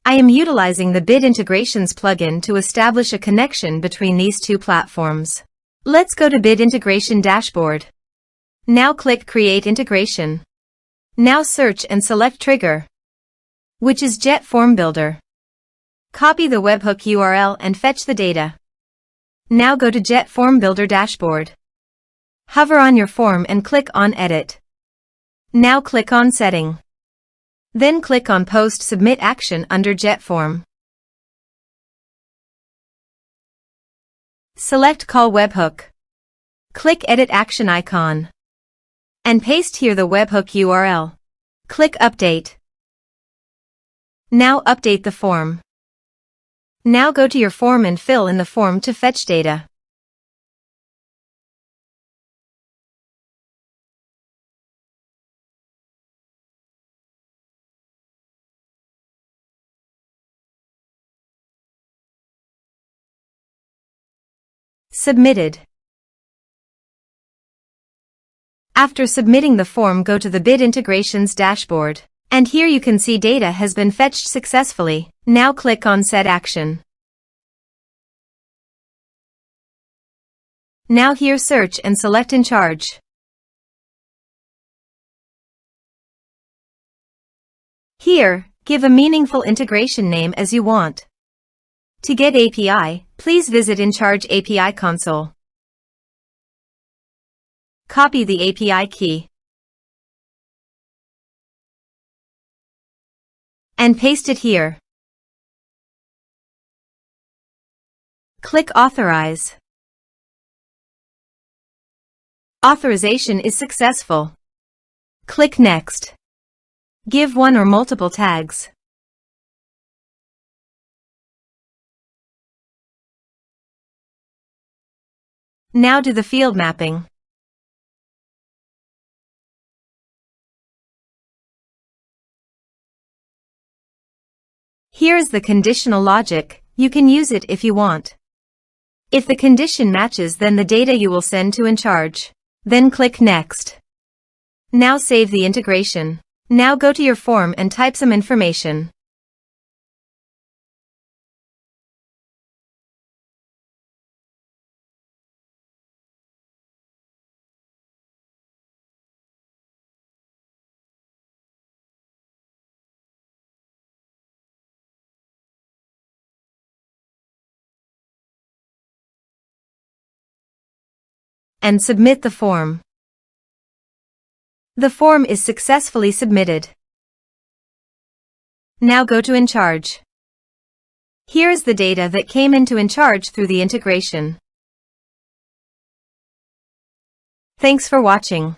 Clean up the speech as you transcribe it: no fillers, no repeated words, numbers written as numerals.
I am utilizing the Bid Integrations plugin to establish a connection between these two platforms. Let's go to Bid Integration Dashboard. Now click Create Integration. Now search and select Trigger, which is JetFormBuilder. Copy the webhook URL and fetch the data. Now go to JetFormBuilder Dashboard. Hover on your form and click on Edit. Now click on Setting. Then click on Post Submit Action under JetForm. Select Call Webhook. Click Edit Action icon. And paste here the webhook URL. Click Update. Now update the form. Now go to your form and fill in the form to fetch data. Submitted. After submitting the form, go to the Bid Integrations dashboard. And here you can see data has been fetched successfully. Now click on Set Action. Now here search and select Encharge. Here, give a meaningful integration name as you want. To get API, please visit Encharge API console. Copy the API key and paste it here. Click Authorize. Authorization is successful. Click Next. Give one or multiple tags. Now do the field mapping. Here is the conditional logic. You can use it if you want. If the condition matches, then the data you will send to Encharge. Then click Next. Now save the integration. Now go to your form and type some information. And submit the form. The form is successfully submitted. Now go to Encharge. Here is the data that came into Encharge through the integration. Thanks for watching.